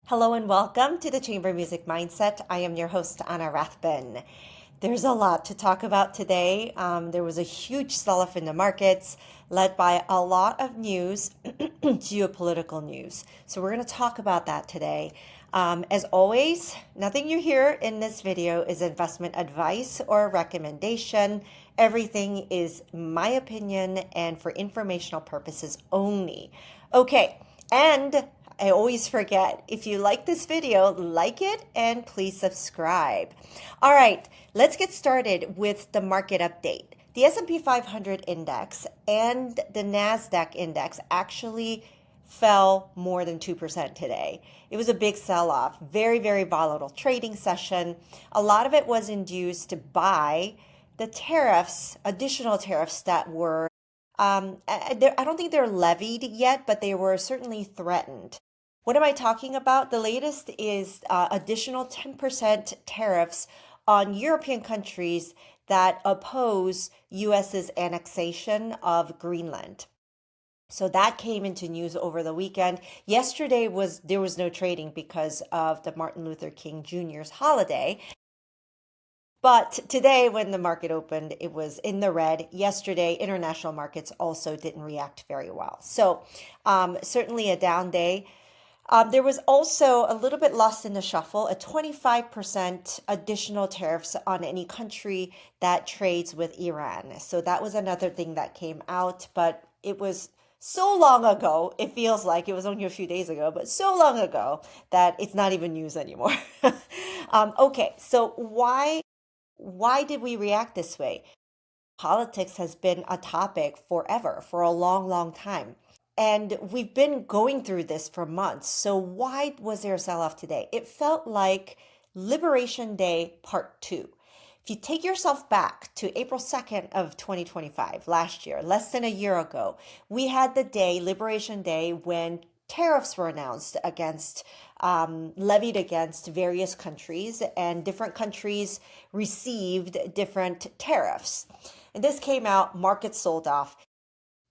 Hello and welcome to the Chamber Music Mindset. I am your host, Anna Rathbun. There's a lot to talk about today. There was a huge sell-off in the markets led by a lot of news, geopolitical news. So we're going to talk about that today. As always, nothing you hear in this video is investment advice or recommendation. Everything is my opinion and for informational purposes only. Okay, and I always forget, if you like this video, like it and please subscribe. All right, let's get started with the market update. The S&P 500 index and the NASDAQ index actually fell more than 2% today. It was a big sell-off, very, very volatile trading session. A lot of it was induced by the tariffs, additional tariffs that were, I don't think they're levied yet, but they were certainly threatened. What am I talking about? The latest is additional 10% tariffs on European countries that oppose US's annexation of Greenland. So that came into news over the weekend. Yesterday there was no trading because of the Martin Luther King Jr.'s holiday. But today, when the market opened, it was in the red. Yesterday, international markets also didn't react very well. So certainly a down day. There was also a little bit lost in the shuffle, a 25% additional tariffs on any country that trades with Iran. So that was another thing that came out, but it was so long ago, it feels like it was only a few days ago, but so long ago that it's not even news anymore. Okay, so why did we react this way? Politics has been a topic forever, for a long, long time. And we've been going through this for months. So why was there a sell-off today? It felt like Liberation Day Part 2. If you take yourself back to April 2nd of 2025, last year, less than a year ago, we had the day, Liberation Day, when tariffs were announced against, levied against various countries, and different countries received different tariffs. And this came out, markets sold off.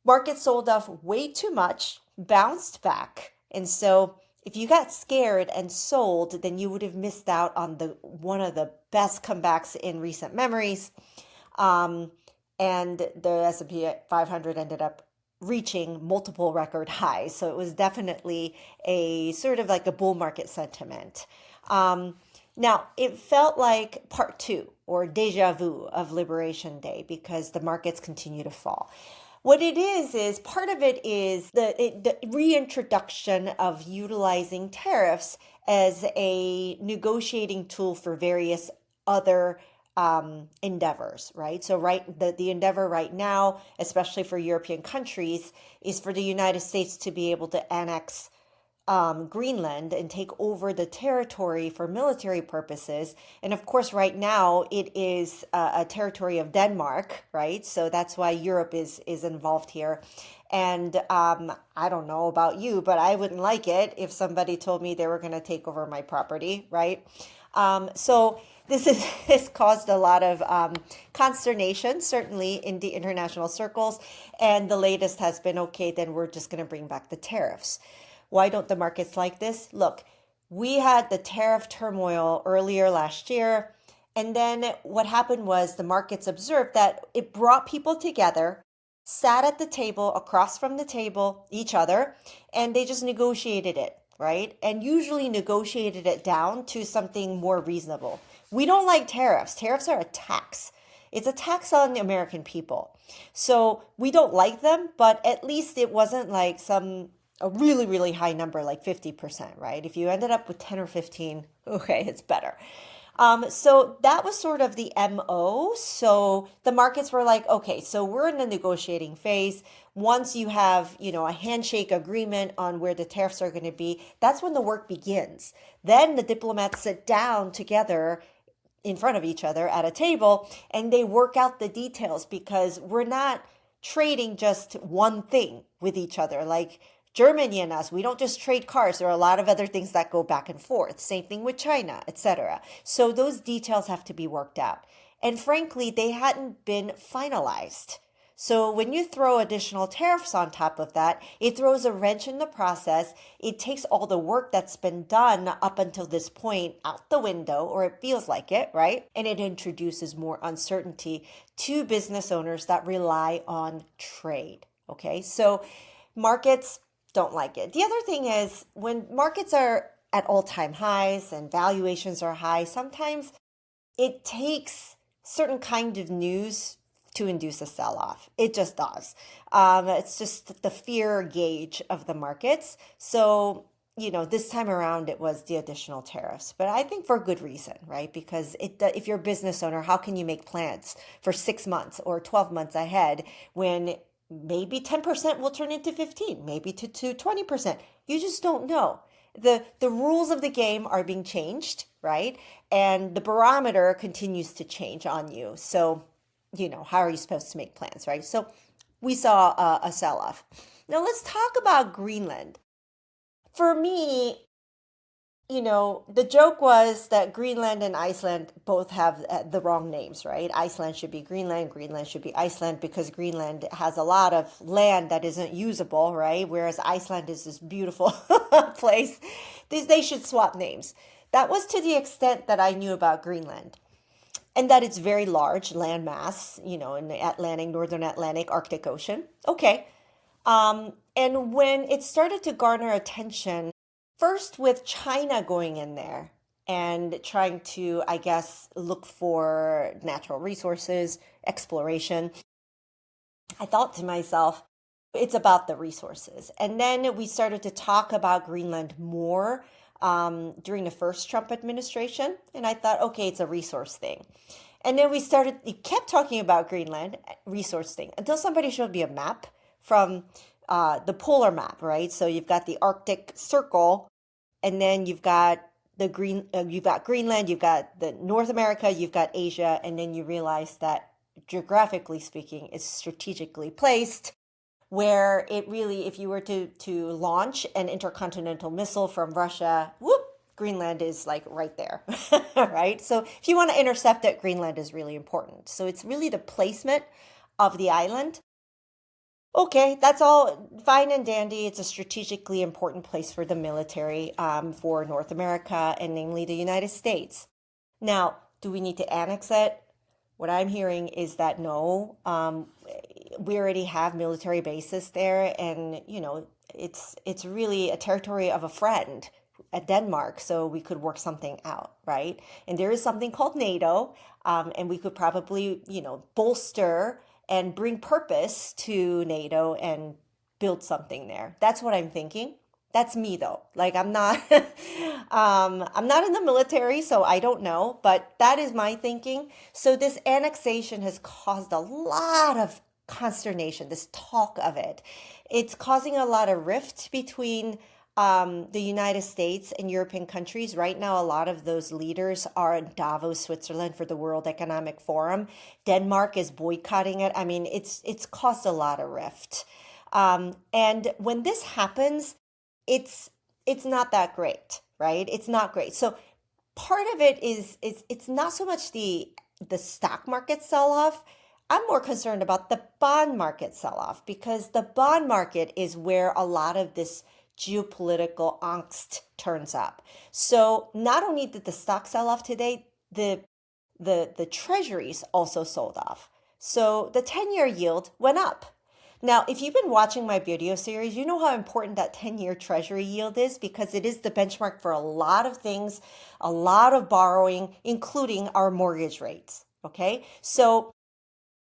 Market sold off way too much, bounced back. And so if you got scared and sold, then you would have missed out on one of the best comebacks in recent memories. And the S&P 500 ended up reaching multiple record highs. So it was definitely a sort of like a bull market sentiment. Now, it felt like part 2 or deja vu of Liberation Day because the markets continue to fall. What it is part of it is the reintroduction of utilizing tariffs as a negotiating tool for various other endeavors, right? So the endeavor right now, especially for European countries, is for the United States to be able to annex Greenland and take over the territory for military purposes. And of course, right now it is a territory of Denmark, right? So that's why Europe is involved here. And I don't know about you, but I wouldn't like it if somebody told me they were going to take over my property, right? So this has caused a lot of consternation, certainly in the international circles. And the latest has been, okay, then we're just going to bring back the tariffs. Why don't the markets like this? Look, we had the tariff turmoil earlier last year. And then what happened was the markets observed that it brought people together, sat at the table, across from the table, each other, and they just negotiated it, right? And usually negotiated it down to something more reasonable. We don't like tariffs. Tariffs are a tax. It's a tax on the American people. So we don't like them, but at least it wasn't like a really, really high number, like 50%, right? If you ended up with 10 or 15, okay, it's better. So that was sort of the MO. So the markets were like, okay, so we're in the negotiating phase. Once you have, a handshake agreement on where the tariffs are going to be, that's when the work begins. Then the diplomats sit down together in front of each other at a table and they work out the details because we're not trading just one thing with each other. Like Germany and us, we don't just trade cars. There are a lot of other things that go back and forth. Same thing with China, etc. So those details have to be worked out. And frankly, they hadn't been finalized. So when you throw additional tariffs on top of that, it throws a wrench in the process. It takes all the work that's been done up until this point out the window, or it feels like it, right? And it introduces more uncertainty to business owners that rely on trade. Okay, so markets don't like it. The other thing is when markets are at all-time highs and valuations are high, sometimes it takes certain kind of news to induce a sell-off. It just does. It's just the fear gauge of the markets. So, this time around it was the additional tariffs, but I think for good reason, right? Because if you're a business owner, how can you make plans for 6 months or 12 months ahead when maybe 10% will turn into 15, maybe to 20%? You just don't know. The rules of the game are being changed, right? And the barometer continues to change on you. So, how are you supposed to make plans, right? So we saw a sell-off. Now let's talk about Greenland. For me, the joke was that Greenland and Iceland both have the wrong names, right? Iceland should be Greenland, Greenland should be Iceland, because Greenland has a lot of land that isn't usable, right? Whereas Iceland is this beautiful place. They should swap names. That was to the extent that I knew about Greenland. And that it's very large land mass, in the Atlantic, Northern Atlantic, Arctic Ocean. Okay. And when it started to garner attention, first with China going in there and trying to, I guess, look for natural resources, exploration, I thought to myself, it's about the resources. And then we started to talk about Greenland more during the first Trump administration. And I thought, okay, it's a resource thing. And then it kept talking about Greenland resource thing until somebody showed me a map from the polar map, right? So you've got the Arctic Circle, and then you've got you've got Greenland, you've got the North America, you've got Asia, and then you realize that geographically speaking, it's strategically placed where it really, if you were to launch an intercontinental missile from Russia, whoop, Greenland is like right there, right? So if you want to intercept it, Greenland is really important. So it's really the placement of the island. Okay, that's all fine and dandy. It's a strategically important place for the military, for North America, and namely the United States. Now, do we need to annex it? What I'm hearing is that no, we already have military bases there, and it's really a territory of a friend at Denmark, so we could work something out, right? And there is something called NATO, and we could probably bolster and bring purpose to NATO and build something there. That's what I'm thinking. That's me though. Like I'm not I'm not in the military, so I don't know, but that is my thinking. So this annexation has caused a lot of consternation, this talk of it. It's causing a lot of rift between the United States and European countries. Right now, a lot of those leaders are in Davos, Switzerland for the World Economic Forum. Denmark is boycotting it. I mean, it's caused a lot of rift. And when this happens, it's not that great, right? It's not great. So part of it is it's not so much the stock market sell-off. I'm more concerned about the bond market sell-off, because the bond market is where a lot of this geopolitical angst turns up. So not only did the stock sell off today, the treasuries also sold off. So the 10-year yield went up. Now, if you've been watching my video series, you know how important that 10-year treasury yield is, because it is the benchmark for a lot of things, a lot of borrowing, including our mortgage rates. Okay, so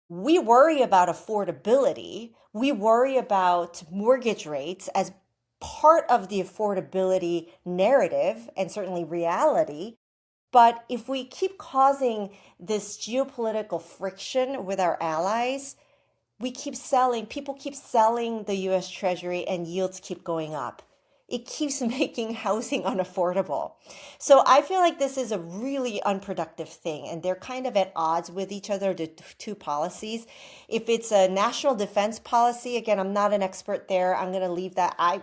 we worry about affordability. We worry about mortgage rates as part of the affordability narrative and certainly reality. But if we keep causing this geopolitical friction with our allies, people keep selling the US Treasury and yields keep going up. It keeps making housing unaffordable. So I feel like this is a really unproductive thing, and they're kind of at odds with each other, the two policies. If it's a national defense policy, again, I'm not an expert there. I'm going to leave that. I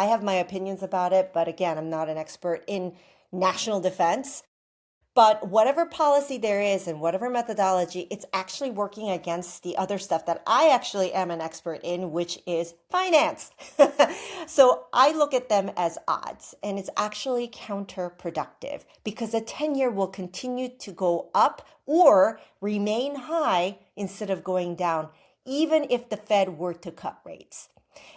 have my opinions about it, but again, I'm not an expert in national defense. But whatever policy there is and whatever methodology, it's actually working against the other stuff that I actually am an expert in, which is finance. So I look at them as odds, and it's actually counterproductive because the 10-year will continue to go up or remain high instead of going down, even if the Fed were to cut rates.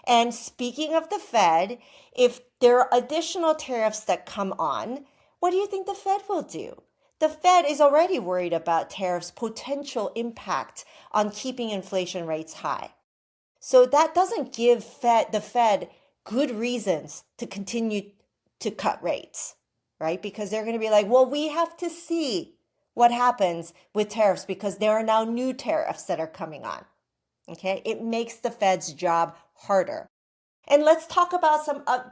And speaking of the Fed, if there are additional tariffs that come on, what do you think the Fed will do? The Fed is already worried about tariffs' potential impact on keeping inflation rates high. So that doesn't give the Fed good reasons to continue to cut rates, right? Because they're going to be like, well, we have to see what happens with tariffs because there are now new tariffs that are coming on. Okay, it makes the Fed's job harder. And let's talk about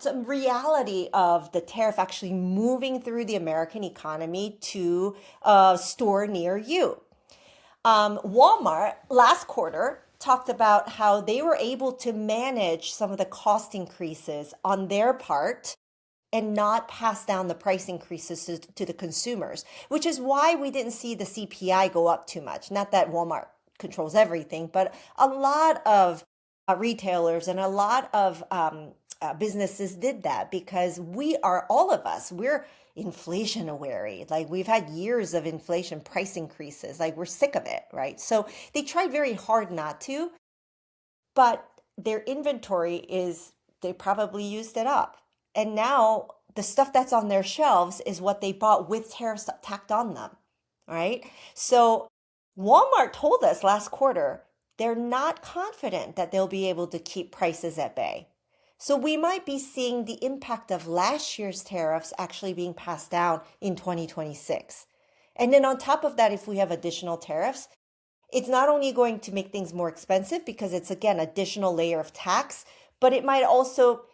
some reality of the tariff actually moving through the American economy to a store near you. Walmart last quarter talked about how they were able to manage some of the cost increases on their part and not pass down the price increases to the consumers, which is why we didn't see the CPI go up too much. Not that Walmart controls everything, but a lot of retailers and a lot of businesses did that because we're inflation aware. Like we've had years of inflation price increases. Like we're sick of it, right? So they tried very hard not to, but their inventory they probably used it up. And now the stuff that's on their shelves is what they bought with tariffs tacked on them, right? So Walmart told us last quarter they're not confident that they'll be able to keep prices at bay. So we might be seeing the impact of last year's tariffs actually being passed down in 2026. And then on top of that, if we have additional tariffs, it's not only going to make things more expensive because it's, again, additional layer of tax, but it might also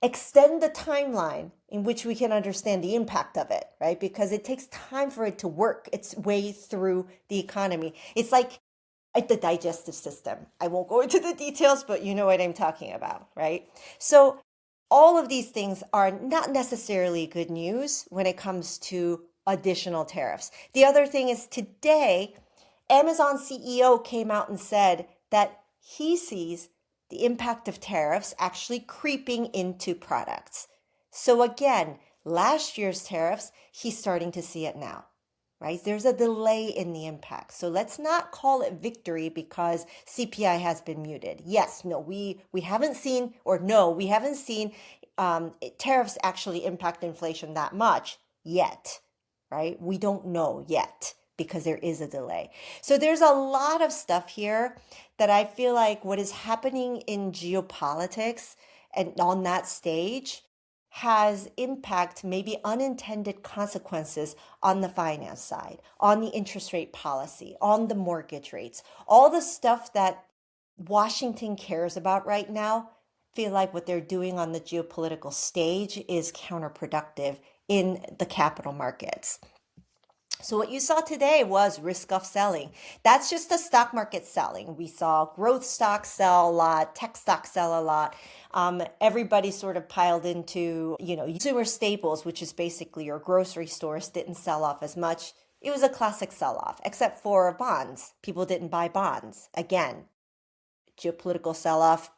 extend the timeline in which we can understand the impact of it, right? Because it takes time for it to work its way through the economy. It's like the digestive system. I won't go into the details, but you know what I'm talking about, right? So all of these things are not necessarily good news when it comes to additional tariffs. The other thing is today, Amazon CEO came out and said that he sees the impact of tariffs actually creeping into products. So again, last year's tariffs, he's starting to see it now, right? There's a delay in the impact. So let's not call it victory because CPI has been muted. Yes, no, we haven't seen tariffs actually impact inflation that much yet, right? We don't know yet because there is a delay. So there's a lot of stuff here that I feel like what is happening in geopolitics and on that stage has impact, maybe unintended consequences on the finance side, on the interest rate policy, on the mortgage rates, all the stuff that Washington cares about right now. Feel like what they're doing on the geopolitical stage is counterproductive in the capital markets. So what you saw today was risk-off selling. That's just the stock market selling. We saw growth stocks sell a lot, tech stocks sell a lot. Everybody sort of piled into, consumer staples, which is basically your grocery stores, didn't sell off as much. It was a classic sell-off, except for bonds. People didn't buy bonds. Again, geopolitical sell-off.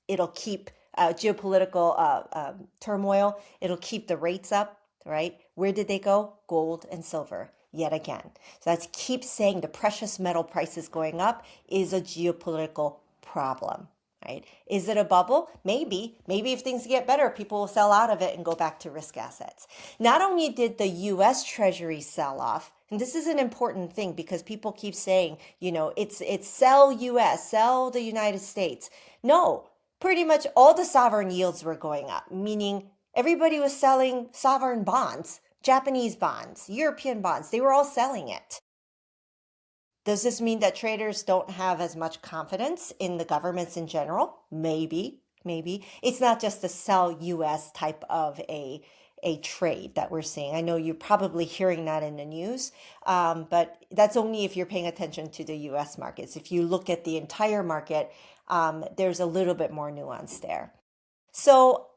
It'll keep geopolitical turmoil. It'll keep the rates up. Right? Where did they go? Gold and silver, yet again. So let's keep saying the precious metal prices going up is a geopolitical problem, right? Is it a bubble? Maybe. Maybe if things get better, people will sell out of it and go back to risk assets. Not only did the U.S. Treasury sell off, and this is an important thing because people keep saying, it's sell U.S., sell the United States. No, pretty much all the sovereign yields were going up, meaning everybody was selling sovereign bonds, Japanese bonds, European bonds. They were all selling it. Does this mean that traders don't have as much confidence in the governments in general? Maybe. It's not just a sell U.S. type of a trade that we're seeing. I know you're probably hearing that in the news, but that's only if you're paying attention to the U.S. markets. If you look at the entire market, there's a little bit more nuance there. So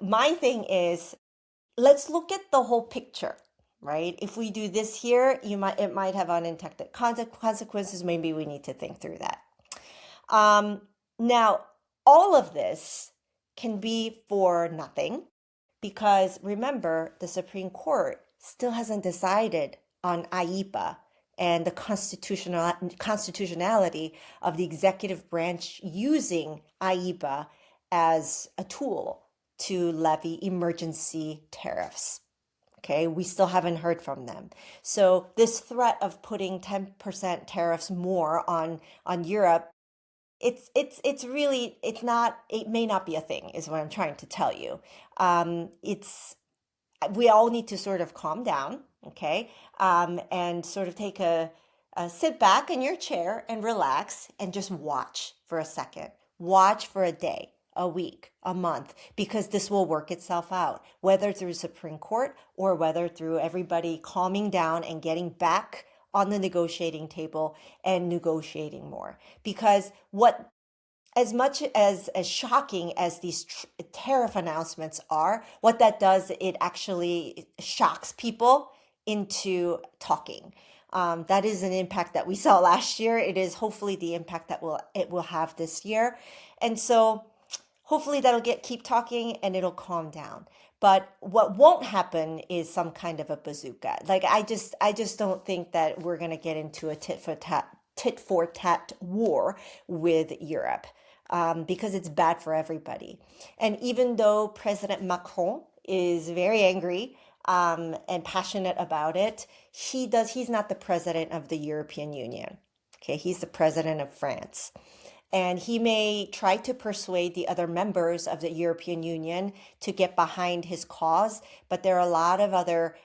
my thing is let's look at the whole picture, right? If we do this here, it might have unintended consequences. Maybe we need to think through that. Now, all of this can be for nothing because remember, the Supreme Court still hasn't decided on IEPA and the constitutionality of the executive branch using IEPA as a tool to levy emergency tariffs. Okay, we still haven't heard from them. So this threat of putting 10% tariffs more on Europe, it's really, it's not, it may not be a thing is what I'm trying to tell you. It's We all need to sort of calm down, okay, and sort of take a sit back in your chair and relax and just watch for a second, watch for a day, a week, a month, because this will work itself out, whether through Supreme Court or whether through everybody calming down and getting back on the negotiating table and negotiating more. Because what as much as shocking as these tariff announcements are, what that does, it actually shocks people into talking. That is an impact that we saw last year. It is hopefully the impact that it will have this year, and so hopefully that'll keep talking and it'll calm down. But what won't happen is some kind of a bazooka. Like I just don't think that we're gonna get into a tit for tat war with Europe, because it's bad for everybody. And even though President Macron is very angry and passionate about it, he's not the president of the European Union. Okay, he's the president of France. And he may try to persuade the other members of the European Union to get behind his cause, but there are a lot of other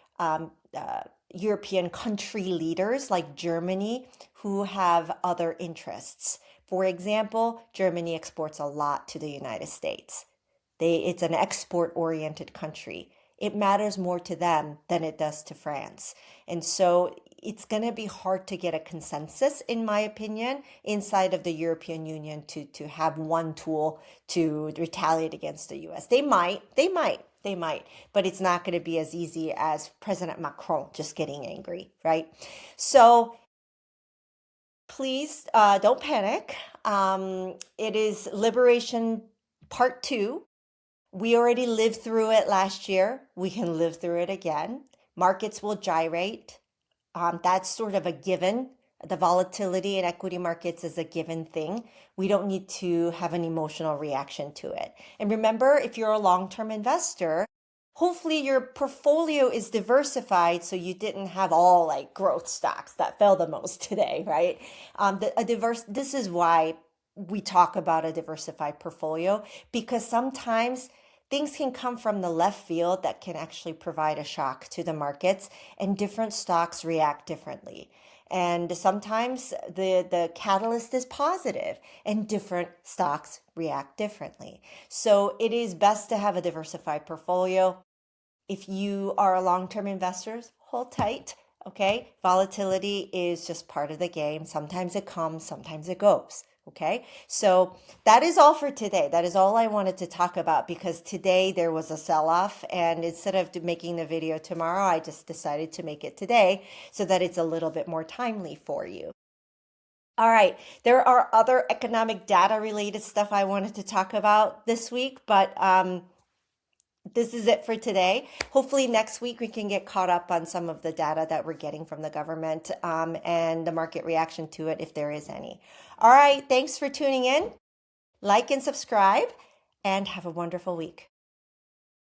European country leaders like Germany who have other interests. For example, Germany exports a lot to the United States. It's an export-oriented country. It matters more to them than it does to France. And so it's going to be hard to get a consensus, in my opinion, inside of the European Union to have one tool to retaliate against the US. They might, but it's not going to be as easy as President Macron just getting angry, right? So please don't panic. It is Liberation Part 2. We already lived through it last year. We can live through it again. Markets will gyrate. That's sort of a given. The volatility in equity markets is a given thing. We don't need to have an emotional reaction to it. And remember, if you're a long-term investor, hopefully your portfolio is diversified so you didn't have all like growth stocks that fell the most today, right? This is why we talk about a diversified portfolio, because sometimes things can come from the left field that can actually provide a shock to the markets, and different stocks react differently. And sometimes the catalyst is positive and different stocks react differently. So it is best to have a diversified portfolio. If you are a long-term investor, hold tight, okay? Volatility is just part of the game. Sometimes it comes, sometimes it goes. Okay, so that is all for today. That is all I wanted to talk about, because today there was a sell-off, and instead of making the video tomorrow, I just decided to make it today so that it's a little bit more timely for you. All right, there are other economic data related stuff I wanted to talk about this week, but this is it for today. Hopefully next week we can get caught up on some of the data that we're getting from the government and the market reaction to it, if there is any. All right, thanks for tuning in. Like and subscribe, and have a wonderful week.